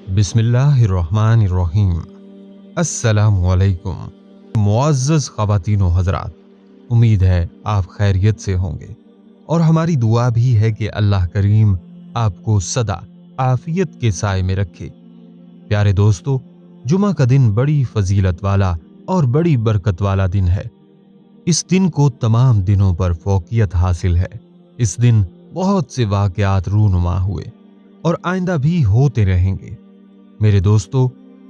बिस्मिल्लाहिर्रहमानिर्रहीम। अस्सलामुअलैकुम। मुअज़्ज़ज़ ख़वातीन व हज़रात, उम्मीद है आप खैरियत से होंगे और हमारी दुआ भी है कि अल्लाह करीम आपको सदा आफ़ियत के साए में रखे। प्यारे दोस्तों, जुमा का दिन बड़ी फजीलत वाला और बड़ी बरकत वाला दिन है। इस दिन को तमाम दिनों पर फ़ौक़ियत हासिल है। इस दिन बहुत से वाक़यात रूनुमा हुए और आइंदा भी होते रहेंगे। मेरे दोस्तों,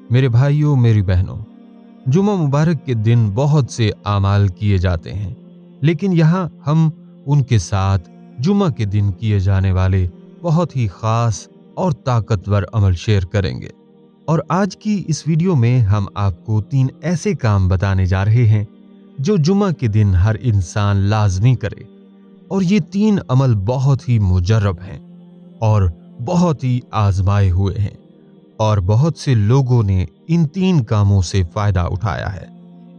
मेरे भाइयों, मेरी बहनों, जुमा मुबारक के दिन बहुत से आमाल किए जाते हैं, लेकिन यहाँ हम उनके साथ जुमा के दिन किए जाने वाले बहुत ही ख़ास और ताकतवर अमल शेयर करेंगे। और आज की इस वीडियो में हम आपको 3 ऐसे काम बताने जा रहे हैं जो जुमा के दिन हर इंसान लाजमी करे। और ये 3 अमल बहुत ही मुजर्रब हैं और बहुत ही आजमाए हुए हैं और बहुत से लोगों ने इन 3 कामों से फ़ायदा उठाया है।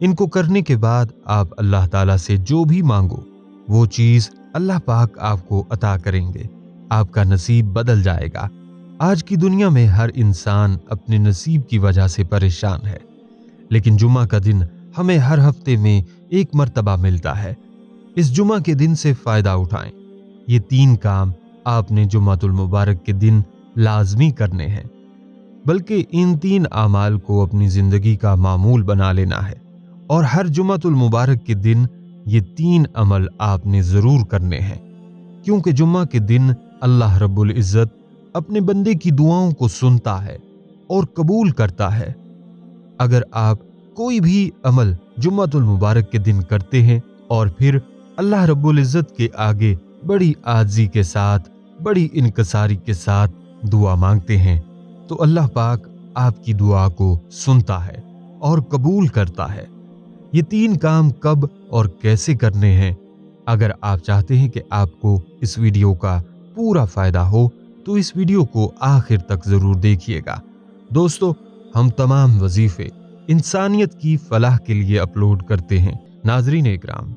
इनको करने के बाद आप अल्लाह ताला से जो भी मांगो वो चीज़ अल्लाह पाक आपको अता करेंगे। आपका नसीब बदल जाएगा। आज की दुनिया में हर इंसान अपने नसीब की वजह से परेशान है, लेकिन जुमा का दिन हमें हर हफ्ते में एक मर्तबा मिलता है। इस जुमा के दिन से फ़ायदा उठाएं। ये 3 काम आपने जुमातुल मुबारक के दिन लाजमी करने हैं, बल्कि इन 3 आमाल को अपनी ज़िंदगी का मामूल बना लेना है और हर जुमातुल मुबारक के दिन ये 3 अमल आपने ज़रूर करने हैं, क्योंकि जुम्मा के दिन अल्लाह रब्बुल इज़्ज़त अपने बंदे की दुआओं को सुनता है और कबूल करता है। अगर आप कोई भी अमल जुम्मातुल मुबारक के दिन करते हैं और फिर अल्लाह रब्बुल इज़्ज़त के आगे बड़ी आजी के साथ, बड़ी इनकसारी के साथ दुआ मांगते हैं, तो अल्लाह पाक आपकी दुआ को सुनता है और कबूल करता है। ये 3 काम कब और कैसे करने हैं, अगर आप चाहते हैं कि आपको इस वीडियो का पूरा फ़ायदा हो तो इस वीडियो को आखिर तक ज़रूर देखिएगा। दोस्तों, हम तमाम वजीफ़े इंसानियत की फलाह के लिए अपलोड करते हैं। नाज़रीन इकराम,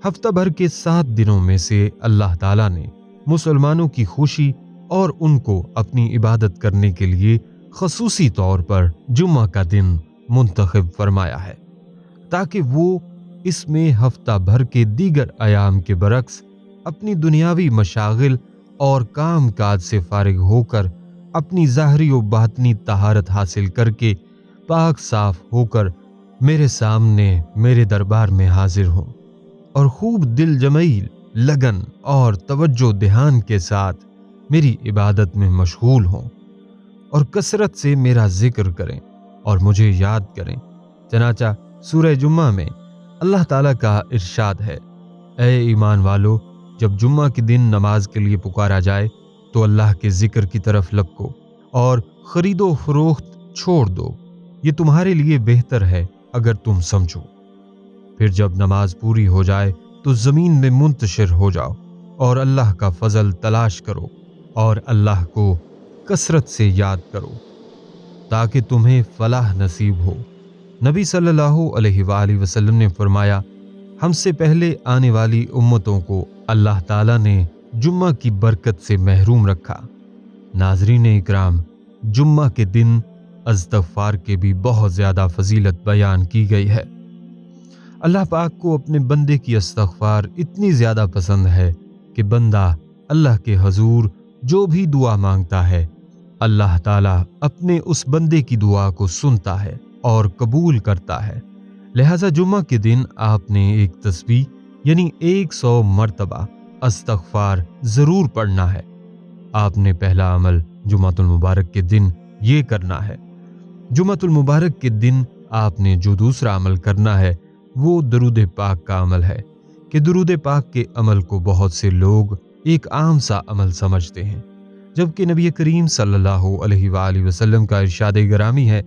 हफ्ता भर के 7 दिनों में से अल्लाह ताला ने मुसलमानों की खुशी और उनको अपनी इबादत करने के लिए ख़ुसूसी तौर पर जुम्मा का दिन मुंतखब फरमाया है, ताकि वो इसमें हफ्ता भर के दीगर अयाम के बरक्स अपनी दुनियावी मशागिल और काम काज से फारिग होकर अपनी ज़ाहरी व बातनी तहारत हासिल करके पाक साफ होकर मेरे सामने मेरे दरबार में हाजिर हों और खूब दिल जमील, लगन और तवज्जो ध्यान के साथ मेरी इबादत में मशगूल हों और कसरत से मेरा जिक्र करें और मुझे याद करें। चनाचा सूरह जुम्मा में अल्लाह ताला का इरशाद है, ऐ ईमान वालो, जब जुम्मा के दिन नमाज के लिए पुकारा जाए तो अल्लाह के जिक्र की तरफ लपको और खरीदो फरोख्त छोड़ दो, ये तुम्हारे लिए बेहतर है अगर तुम समझो। फिर जब नमाज पूरी हो जाए तो ज़मीन में मुंतशिर हो जाओ और अल्लाह का फजल तलाश करो और अल्लाह को कसरत से याद करो ताकि तुम्हें फलाह नसीब हो। नबी सल्लल्लाहु अलैहि वसल्लम ने फरमाया, हमसे पहले आने वाली उम्मतों को अल्लाह ताला ने जुम्मा की बरकत से महरूम रखा। नाज़रीन इकराम, जुम्मा के दिन इस्तग़फ़ार के भी बहुत ज़्यादा फजीलत बयान की गई है। अल्लाह पाक को अपने बंदे की इस्तग़फ़ार इतनी ज़्यादा पसंद है कि बंदा अल्लाह के हजूर जो भी दुआ मांगता है, अल्लाह ताला अपने उस बंदे की दुआ को सुनता है और कबूल करता है। लिहाजा जुम्मा के दिन आपने एक तस्बीह यानी 100 मरतबा इस्तग़फ़ार ज़रूर पढ़ना है। आपने पहला अमल जुमातुल मुबारक के दिन ये करना है। जुमातुल मुबारक के दिन आपने जो दूसरा अमल करना है वो दरूद पाक का अमल है कि दरूद पाक के अमल को बहुत से लोग एक आम सा अमल समझते हैं, जबकि नबी करीम सल्लल्लाहु अलैहि वसल्लम का इरशाद गरामी है,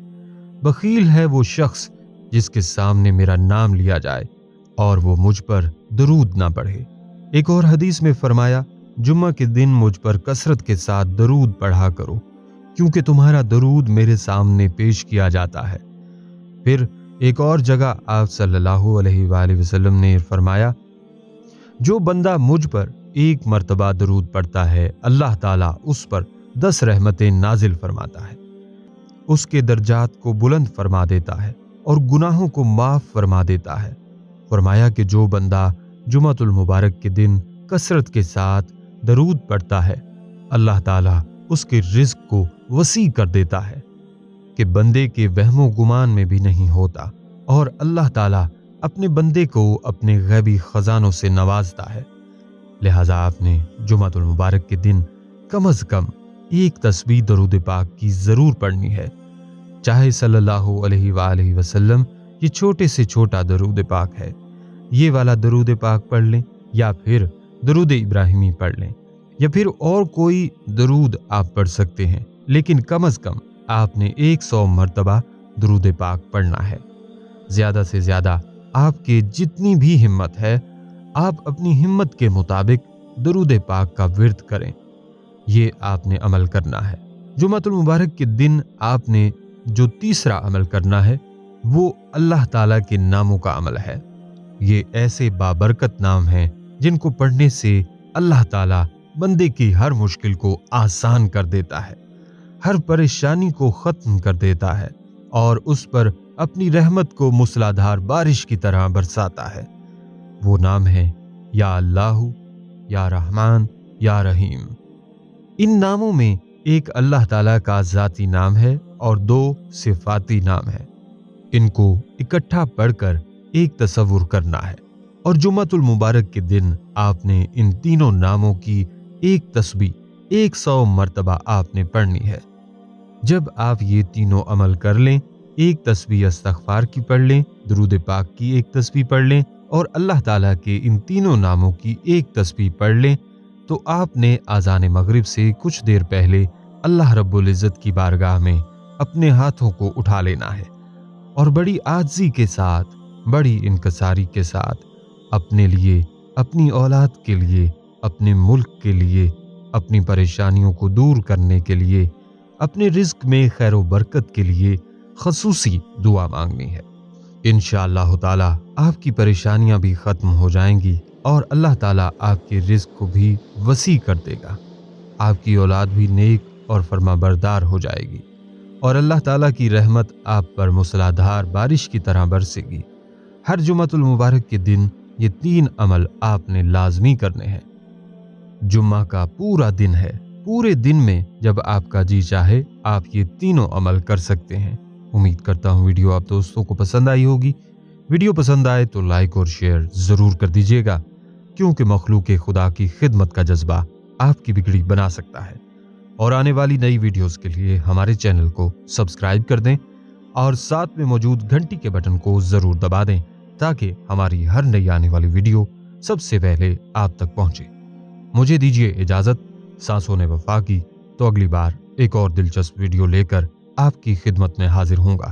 बखील है वो शख्स जिसके सामने मेरा नाम लिया जाए और वो मुझ पर दरूद ना पढ़े। एक और हदीस में फरमाया, जुम्मा के दिन मुझ पर कसरत के साथ दरूद पढ़ा करो, क्योंकि तुम्हारा दरूद मेरे सामने पेश किया जाता है। फिर एक और जगह आप सल्लल्लाहु अलैहि वसल्लम ने फरमाया, जो बंदा मुझ पर 1 मरतबा दरूद पढ़ता है, अल्लाह ताला उस पर 10 रहमतें नाजिल फरमाता है। اس کے درجات کو بلند فرما دیتا ہے اور گناہوں کو معاف فرما دیتا ہے۔ فرمایا کہ جو بندہ جمعۃ المبارک کے دن کثرت کے ساتھ درود پڑھتا ہے، اللہ تعالیٰ اس کے رزق کو وسیع کر دیتا ہے کہ بندے کے وہم و گمان میں بھی نہیں ہوتا، اور اللہ تعالیٰ اپنے بندے کو اپنے غیبی خزانوں سے نوازتا ہے۔ لہٰذا آپ نے جمعۃ المبارک کے دن کم از کم ایک تسبیح درود پاک کی ضرور پڑھنی ہے، چاہے صلی اللہ علیہ وآلہ وسلم یہ چھوٹے سے چھوٹا درود پاک ہے، یہ والا درود پاک پڑھ لیں، یا پھر درود ابراہیمی پڑھ لیں، یا پھر اور کوئی درود آپ پڑھ سکتے ہیں، لیکن کم از کم آپ نے 100 مرتبہ درود پاک پڑھنا ہے۔ زیادہ سے زیادہ آپ کے جتنی بھی ہمت ہے، آپ اپنی ہمت کے مطابق درود پاک کا ورد کریں، یہ آپ نے عمل کرنا ہے۔ جمعۃ المبارک کے دن آپ نے جو تیسرا عمل کرنا ہے وہ اللہ تعالیٰ کے ناموں کا عمل ہے۔ یہ ایسے بابرکت نام ہیں جن کو پڑھنے سے اللہ تعالیٰ بندے کی ہر مشکل کو آسان کر دیتا ہے، ہر پریشانی کو ختم کر دیتا ہے، اور اس پر اپنی رحمت کو موسلادھار بارش کی طرح برساتا ہے۔ وہ نام ہے یا اللہ، یا رحمان، یا رحیم۔ ان ناموں میں ایک اللہ تعالیٰ کا ذاتی نام ہے اور 2 صفاتی نام ہے۔ ان کو اکٹھا پڑھ کر ایک تصور کرنا ہے، اور جمعۃ المبارک کے دن آپ نے ان تینوں ناموں کی ایک تسبیح 100 مرتبہ آپ نے پڑھنی ہے۔ جب آپ یہ تینوں عمل کر لیں، ایک تسبیح استغفار کی پڑھ لیں، درود پاک کی ایک تسبیح پڑھ لیں، اور اللہ تعالیٰ کے ان تینوں ناموں کی ایک تسبیح پڑھ لیں، تو آپ نے اذان مغرب سے کچھ دیر پہلے اللہ رب العزت کی بارگاہ میں اپنے ہاتھوں کو اٹھا لینا ہے، اور بڑی عاجزی کے ساتھ، بڑی انکساری کے ساتھ اپنے لیے، اپنی اولاد کے لیے، اپنے ملک کے لیے، اپنی پریشانیوں کو دور کرنے کے لیے، اپنے رزق میں خیر و برکت کے لیے خصوصی دعا مانگنی ہے۔ انشاءاللہ تعالی آپ کی پریشانیاں بھی ختم ہو جائیں گی، اور اللہ تعالیٰ آپ کے رزق کو بھی وسیع کر دے گا، آپ کی اولاد بھی نیک اور فرما بردار ہو جائے گی، اور اللہ تعالیٰ کی رحمت آپ پر موسلادھار بارش کی طرح برسے گی۔ ہر جمعۃ المبارک کے دن یہ 3 عمل آپ نے لازمی کرنے ہیں۔ جمعہ کا پورا دن ہے، پورے دن میں جب آپ کا جی چاہے آپ یہ تینوں عمل کر سکتے ہیں۔ امید کرتا ہوں ویڈیو آپ دوستوں کو پسند آئی ہوگی۔ ویڈیو پسند آئے تو لائک اور شیئر ضرور کر دیجیے گا، کیونکہ مخلوق خدا کی خدمت کا جذبہ آپ کی بگڑی بنا سکتا ہے۔ اور آنے والی نئی ویڈیوز کے لیے ہمارے چینل کو سبسکرائب کر دیں، اور ساتھ میں موجود گھنٹی کے بٹن کو ضرور دبا دیں، تاکہ ہماری ہر نئی آنے والی ویڈیو سب سے پہلے آپ تک پہنچے۔ مجھے دیجیے اجازت، سانسوں نے وفا کی، تو اگلی بار ایک اور دلچسپ ویڈیو لے کر آپ کی خدمت میں حاضر ہوں گا۔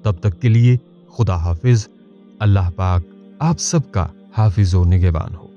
تب تک کے لیے خدا حافظ۔ اللہ پاک آپ سب کا حافظ و نگہبان ہو۔